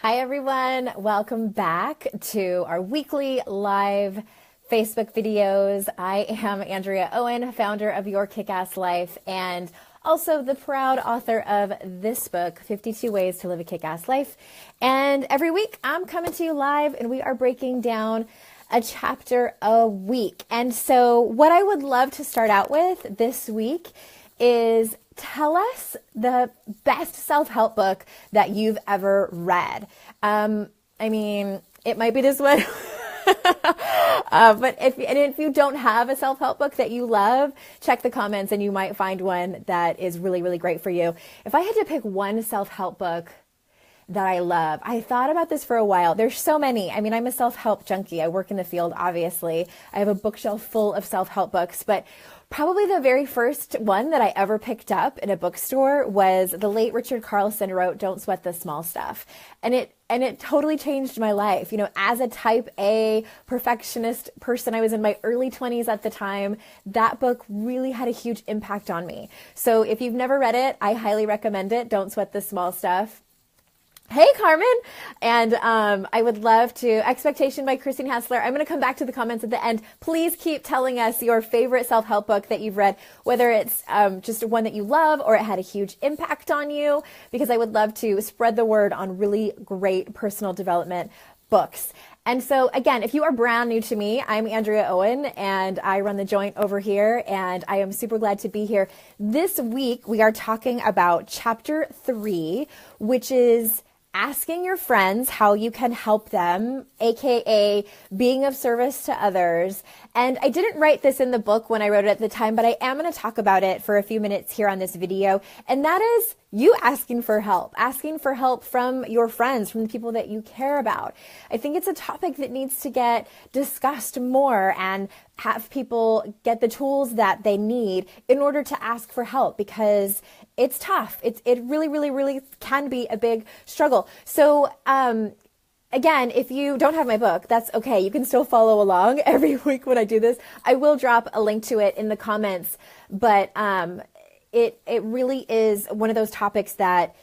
Hi, everyone. Welcome back to our weekly live Facebook videos. I am Andrea Owen, founder of Your Kick-Ass Life, and also the proud author of this book, 52 Ways to Live a Kick-Ass Life. And every week I'm coming to you live and we are breaking down a chapter a week. And so what I would love to start out with this week is tell us the best self-help book that you've ever read. It might be this one, but if you don't have a self-help book that you love, check the comments and you might find one that is really, really great for you. If I had to pick one self-help book that I love, I thought about this for a while. There's so many. I'm a self-help junkie. I work in the field, obviously. I have a bookshelf full of self-help books, but probably the very first one that I ever picked up in a bookstore was the late Richard Carlson wrote Don't Sweat the Small Stuff. And it totally changed my life. As a type A perfectionist person, I was in my early 20s at the time. That book really had a huge impact on me. So if you've never read it, I highly recommend it. Don't Sweat the Small Stuff. Hey, Carmen. And I would love to, Expectation by Christine Hassler. I'm going to come back to the comments at the end. Please keep telling us your favorite self-help book that you've read, whether it's just one that you love or it had a huge impact on you, because I would love to spread the word on really great personal development books. And so again, if you are brand new to me, I'm Andrea Owen and I run the joint over here and I am super glad to be here. This week, we are talking about chapter 3, which is asking your friends how you can help them, aka being of service to others. And I didn't write this in the book when I wrote it at the time, but I am going to talk about it for a few minutes here on this video. And that is you asking for help from your friends, from the people that you care about. I think it's a topic that needs to get discussed more and have people get the tools that they need in order to ask for help, because it's tough. It really, really, really can be a big struggle. So, again, if you don't have my book, that's okay. You can still follow along every week when I do this. I will drop a link to it in the comments, but it really is one of those topics that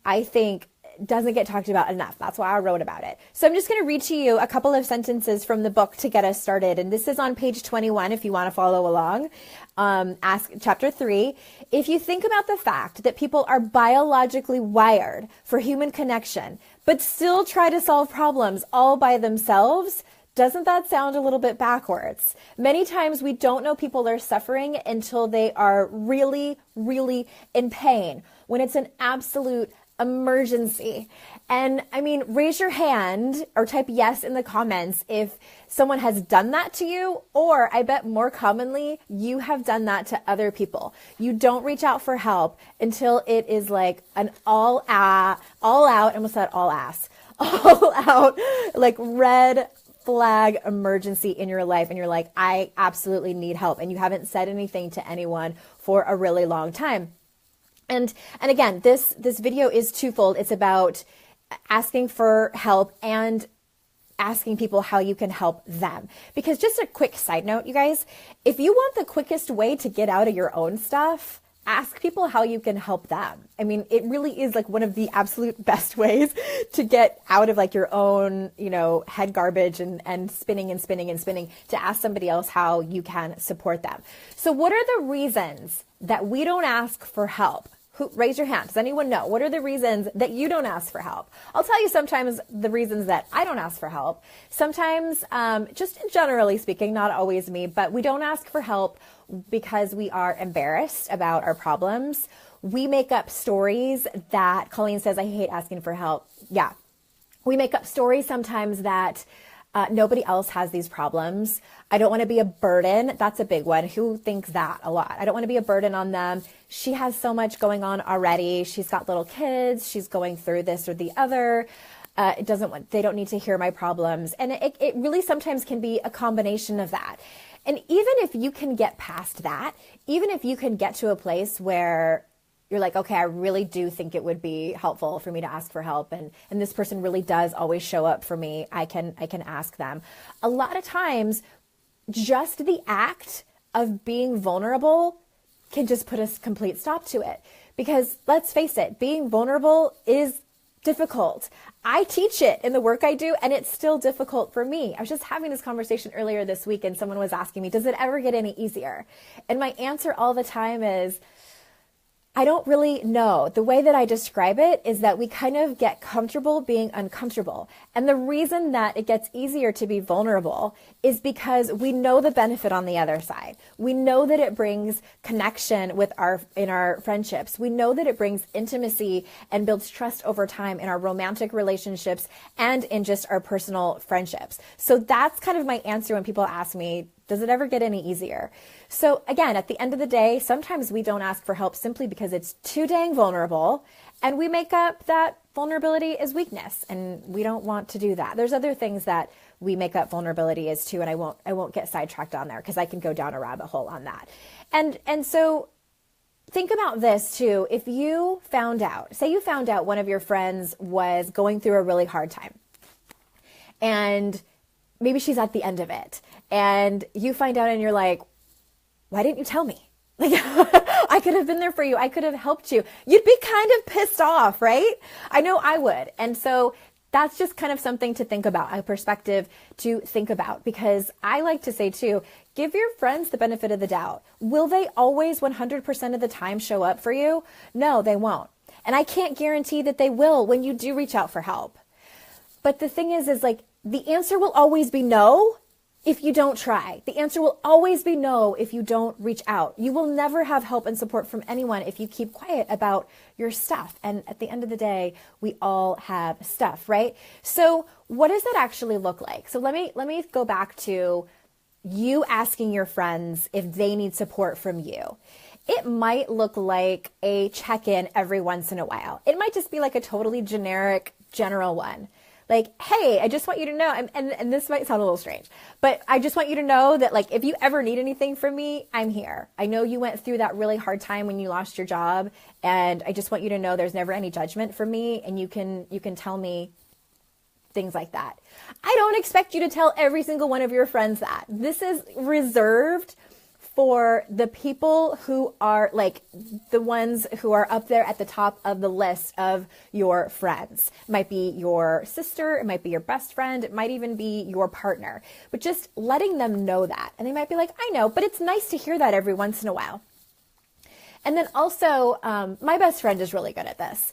I think doesn't get talked about enough. That's why I wrote about it. So I'm just going to read to you a couple of sentences from the book to get us started. And this is on page 21 if you want to follow along. Ask chapter 3. If you think about the fact that people are biologically wired for human connection, but still try to solve problems all by themselves, doesn't that sound a little bit backwards? Many times we don't know people are suffering until they are really, really in pain, when it's an absolute emergency. And raise your hand or type yes in the comments if someone has done that to you, or I bet more commonly, you have done that to other people. You don't reach out for help until it is like an all out, like red flag emergency in your life. And you're like, I absolutely need help. And you haven't said anything to anyone for a really long time. And again, this video is twofold. It's about asking for help and asking people how you can help them. Because just a quick side note, you guys, if you want the quickest way to get out of your own stuff, ask people how you can help them. It really is like one of the absolute best ways to get out of like your own, head garbage and spinning, to ask somebody else how you can support them. So what are the reasons that we don't ask for help? Raise your hand. Does anyone know? What are the reasons that you don't ask for help? I'll tell you sometimes the reasons that I don't ask for help. Sometimes, just generally speaking, not always me, but we don't ask for help because we are embarrassed about our problems. We make up stories that Colleen says, I hate asking for help. Yeah. We make up stories sometimes that nobody else has these problems. I don't want to be a burden. That's a big one. Who thinks that a lot? I don't want to be a burden on them. She has so much going on already. She's got little kids. She's going through this or the other. They don't need to hear my problems. And it really sometimes can be a combination of that. And even if you can get past that, even if you can get to a place where you're like, okay, I really do think it would be helpful for me to ask for help. And this person really does always show up for me. I can ask them. A lot of times, just the act of being vulnerable can just put a complete stop to it. Because let's face it, being vulnerable is difficult. I teach it in the work I do, and it's still difficult for me. I was just having this conversation earlier this week, and someone was asking me, does it ever get any easier? And my answer all the time is, I don't really know. The way that I describe it is that we kind of get comfortable being uncomfortable. And the reason that it gets easier to be vulnerable is because we know the benefit on the other side. We know that it brings connection in our friendships. We know that it brings intimacy and builds trust over time in our romantic relationships and in just our personal friendships. So that's kind of my answer when people ask me, does it ever get any easier? So again, at the end of the day, sometimes we don't ask for help simply because it's too dang vulnerable, and we make up that vulnerability as weakness, and we don't want to do that. There's other things that we make up vulnerability as too, and I won't get sidetracked on there because I can go down a rabbit hole on that. And so think about this too. If you found out, say you found out one of your friends was going through a really hard time, and maybe she's at the end of it, and you find out and you're like, why didn't you tell me? Like, I could have been there for you. I could have helped you. You'd be kind of pissed off, right? I know I would. And so that's just kind of something to think about, a perspective to think about, because I like to say too, give your friends the benefit of the doubt. Will they always 100% of the time show up for you? No, they won't. And I can't guarantee that they will when you do reach out for help. But the thing is like, the answer will always be no if you don't try. The answer will always be no if you don't reach out. You will never have help and support from anyone if you keep quiet about your stuff. And at the end of the day, we all have stuff, right? So what does that actually look like? So let me go back to you asking your friends if they need support from you. It might look like a check-in every once in a while. It might just be like a totally generic, general one. Like, hey, I just want you to know, and this might sound a little strange, but I just want you to know that, like, if you ever need anything from me, I'm here. I know you went through that really hard time when you lost your job, and I just want you to know there's never any judgment from me, and you can tell me things like that. I don't expect you to tell every single one of your friends that. This is reserved for the people who are like the ones who are up there at the top of the list of your friends. It might be your sister, it might be your best friend, it might even be your partner, but just letting them know that. And they might be like, I know, but it's nice to hear that every once in a while. And then also, my best friend is really good at this,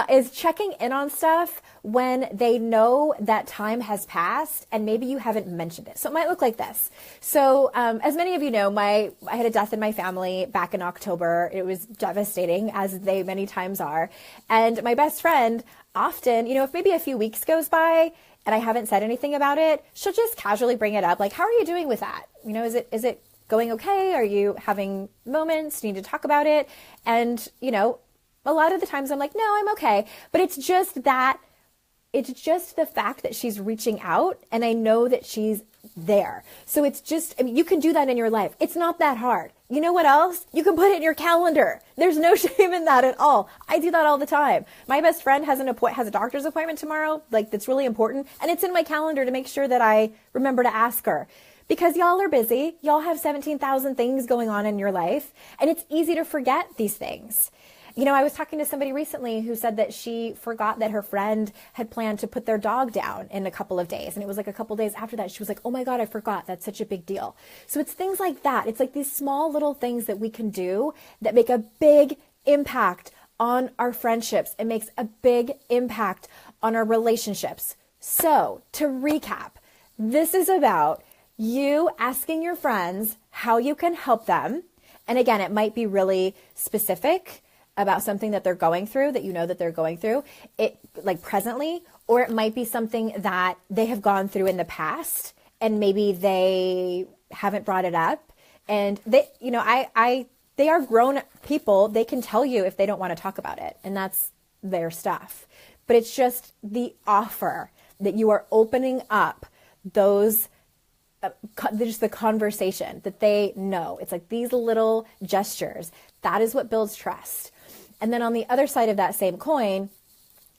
is checking in on stuff when they know that time has passed and maybe you haven't mentioned it. So it might look like this. So as many of you know, I had a death in my family back in October. It was devastating, as they many times are. And my best friend often, if maybe a few weeks goes by and I haven't said anything about it, she'll just casually bring it up. Like, how are you doing with that? Is it going okay? Are you having moments? Do you need to talk about it? And, a lot of the times I'm like, no, I'm okay. But it's just the fact that she's reaching out and I know that she's there. So it's just, you can do that in your life. It's not that hard. You know what else? You can put it in your calendar. There's no shame in that at all. I do that all the time. My best friend has a doctor's appointment tomorrow, like, that's really important. And it's in my calendar to make sure that I remember to ask her. Because y'all are busy. Y'all have 17,000 things going on in your life. And it's easy to forget these things. I was talking to somebody recently who said that she forgot that her friend had planned to put their dog down in a couple of days. And it was like a couple of days after that, she was like, oh my God, I forgot. That's such a big deal. So it's things like that. It's like these small little things that we can do that make a big impact on our friendships. It makes a big impact on our relationships. So to recap, this is about you asking your friends how you can help them. And again, it might be really specific about something that they're going through, that they're going through it, like presently, or it might be something that they have gone through in the past and maybe they haven't brought it up. And they, they are grown people. They can tell you if they don't want to talk about it, and that's their stuff. But it's just the offer that you are opening up those, just the conversation that they know. It's like these little gestures. That is what builds trust. And then on the other side of that same coin,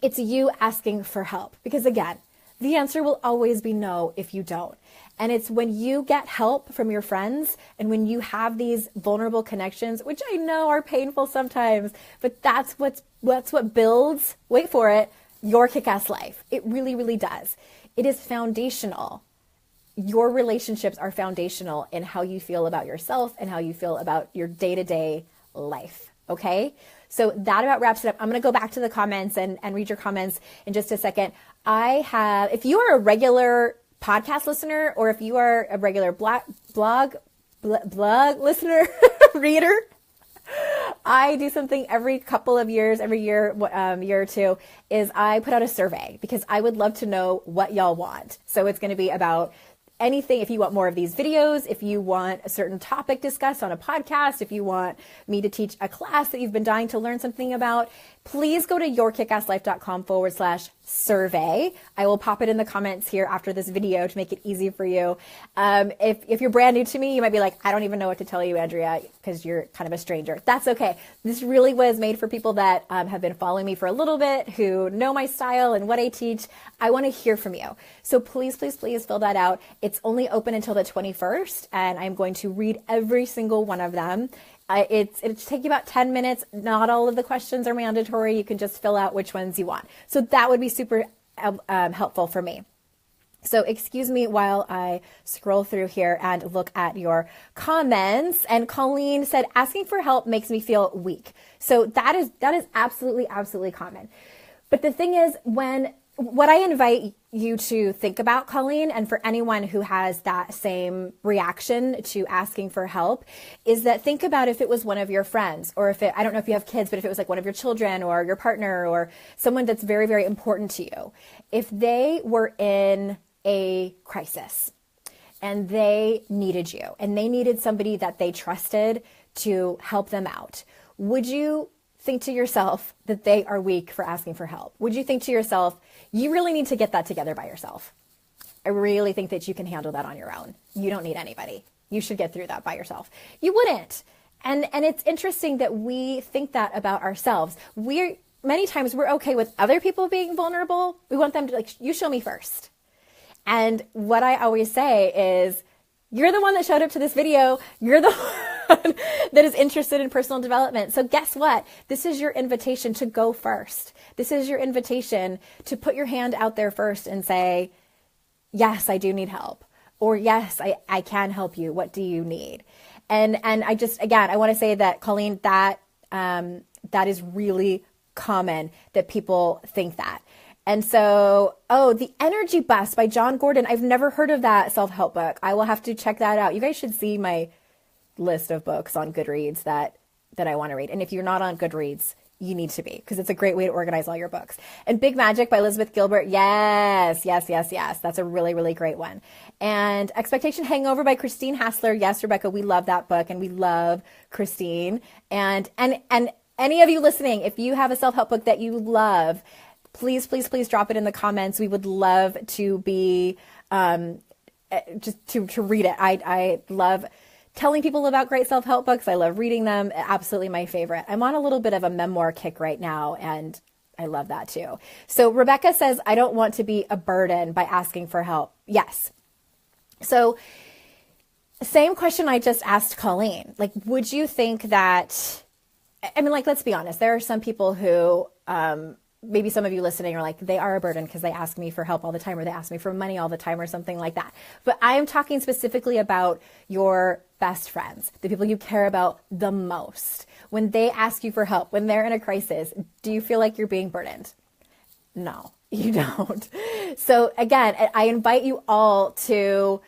it's you asking for help. Because again, the answer will always be no if you don't. And it's when you get help from your friends and when you have these vulnerable connections, which I know are painful sometimes, but that's what builds, wait for it, your kick-ass life. It really, really does. It is foundational. Your relationships are foundational in how you feel about yourself and how you feel about your day-to-day life. Okay? So that about wraps it up. I'm going to go back to the comments and read your comments in just a second. If you are a regular podcast listener, or if you are a regular blog listener, reader, I do something every couple of years, every year, year or two, is I put out a survey because I would love to know what y'all want. So it's going to be about anything. If you want more of these videos, if you want a certain topic discussed on a podcast, if you want me to teach a class that you've been dying to learn something about, please go to yourkickasslife.com/survey. I will pop it in the comments here after this video to make it easy for you. If you're brand new to me, you might be like, I don't even know what to tell you, Andrea, because you're kind of a stranger. That's okay. This really was made for people that have been following me for a little bit, who know my style and what I teach. I want to hear from you. So please, please, please fill that out. It's only open until the 21st, and I'm going to read every single one of them. It'll take you about 10 minutes. Not all of the questions are mandatory. You can just fill out which ones you want. So that would be super helpful for me. So excuse me while I scroll through here and look at your comments. And Colleen said, asking for help makes me feel weak. So that is absolutely, absolutely common. But the thing is, what I invite you to think about, Colleen, and for anyone who has that same reaction to asking for help, is that think about if it was one of your friends, or I don't know if you have kids, but if it was like one of your children or your partner or someone that's very, very important to you, if they were in a crisis and they needed you and they needed somebody that they trusted to help them out, would you think to yourself that they are weak for asking for help? Would you think to yourself, you really need to get that together by yourself? I really think that you can handle that on your own. You don't need anybody. You should get through that by yourself. You wouldn't. And it's interesting that we think that about ourselves. Many times we're okay with other people being vulnerable. We want them to you show me first. And what I always say is, you're the one that showed up to this video. You're the one that is interested in personal development. So guess what? This is your invitation to go first. This is your invitation to put your hand out there first and say, yes, I do need help. Or yes, I can help you. What do you need? And I just, again, I want to say that, Colleen, that is really common that people think that. And so, The Energy Bus by John Gordon. I've never heard of that self-help book. I will have to check that out. You guys should see my list of books on Goodreads that I want to read. And if you're not on Goodreads, you need to be, because it's a great way to organize all your books. And Big Magic by Elizabeth Gilbert. Yes. That's a really, really great one. And Expectation Hangover by Christine Hassler. Yes, Rebecca, we love that book and we love Christine. And any of you listening, if you have a self-help book that you love, please, please, please drop it in the comments. We would love to be, just to read it. I love telling people about great self-help books. I love reading them. Absolutely my favorite. I'm on a little bit of a memoir kick right now, and I love that too. So Rebecca says, I don't want to be a burden by asking for help. Yes. So same question I just asked Colleen. Would you think that, let's be honest, there are some people who, maybe some of you listening are like, they are a burden because they ask me for help all the time, or they ask me for money all the time, or something like that. But I'm talking specifically about your best friends, the people you care about the most. When they ask you for help, when they're in a crisis, do you feel like you're being burdened? No, you don't. So again, I invite you all to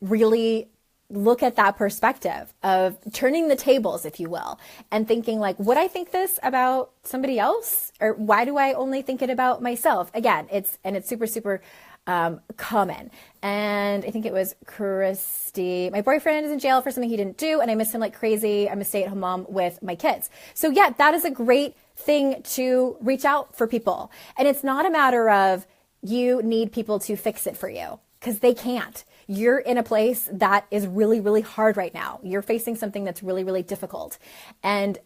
really look at that perspective of turning the tables, if you will, and thinking would I think this about somebody else? Or why do I only think it about myself? Again, it's super, super common. And I think it was Christy, my boyfriend is in jail for something he didn't do, and I miss him like crazy. I'm a stay-at-home mom with my kids. So yeah, that is a great thing to reach out for people. And it's not a matter of you need people to fix it for you, because they can't. You're in a place that is really, really hard right now. You're facing something that's really, really difficult. And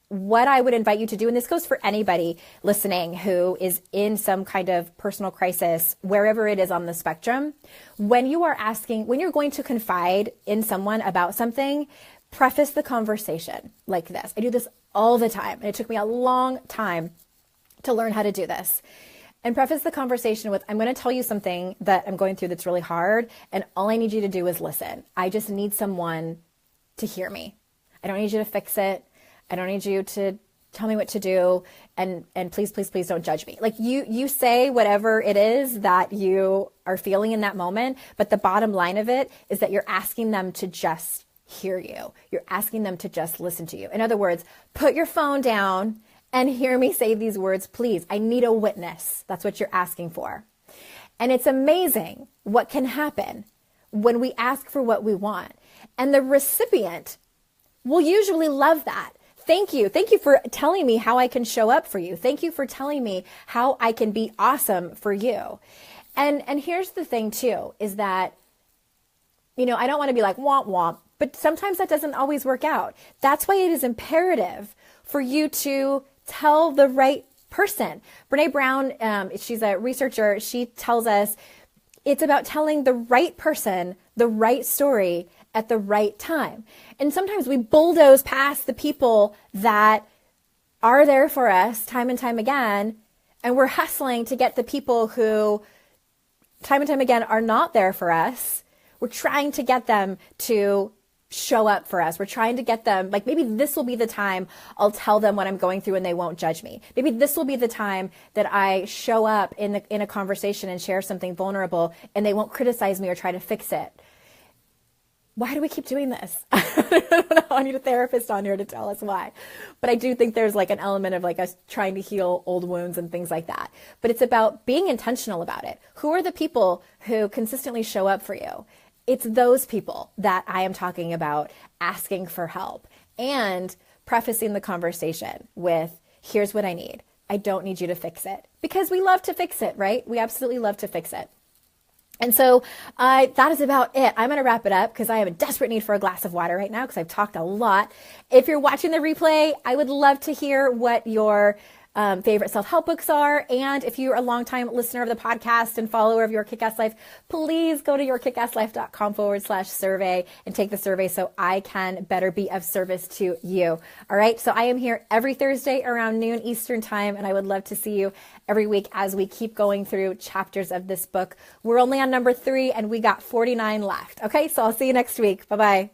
what I would invite you to do, and this goes for anybody listening who is in some kind of personal crisis, wherever it is on the spectrum, when you're going to confide in someone about something, preface the conversation like this. I do this all the time, and it took me a long time to learn how to do this. And preface the conversation with, I'm going to tell you something that I'm going through that's really hard, and all I need you to do is listen. I just need someone to hear me. I don't need you to fix it. I don't need you to tell me what to do. And please, please, please don't judge me. Like you say whatever it is that you are feeling in that moment. But the bottom line of it is that you're asking them to just hear you. You're asking them to just listen to you. In other words, put your phone down and hear me say these words, please. I need a witness. That's what you're asking for. And it's amazing what can happen when we ask for what we want. And the recipient will usually love that. Thank you. Thank you for telling me how I can show up for you. Thank you for telling me how I can be awesome for you. And here's the thing too, is that, I don't want to be like womp womp, but sometimes that doesn't always work out. That's why it is imperative for you to tell the right person. Brene Brown, she's a researcher. She tells us it's about telling the right person the right story at the right time. And sometimes we bulldoze past the people that are there for us time and time again, and we're hustling to get the people who time and time again are not there for us. We're trying to get them to show up for us. We're trying to get them, like, maybe this will be the time I'll tell them what I'm going through and they won't judge me. Maybe this will be the time that I show up in a conversation and share something vulnerable and they won't criticize me or try to fix it. Why do we keep doing this? I don't know. I need a therapist on here to tell us why. But I do think there's like an element of like us trying to heal old wounds and things like that. But it's about being intentional about it. Who are the people who consistently show up for you? It's those people that I am talking about asking for help and prefacing the conversation with, here's what I need. I don't need you to fix it. Because we love to fix it, right? We absolutely love to fix it. And so that is about it. I'm going to wrap it up because I have a desperate need for a glass of water right now because I've talked a lot. If you're watching the replay, I would love to hear what your favorite self-help books are. And if you're a longtime listener of the podcast and follower of Your Kick-Ass Life, please go to yourkickasslife.com/survey and take the survey so I can better be of service to you. All right. So I am here every Thursday around noon Eastern time, and I would love to see you every week as we keep going through chapters of this book. We're only on number 3 and we got 49 left. Okay. So I'll see you next week. Bye-bye.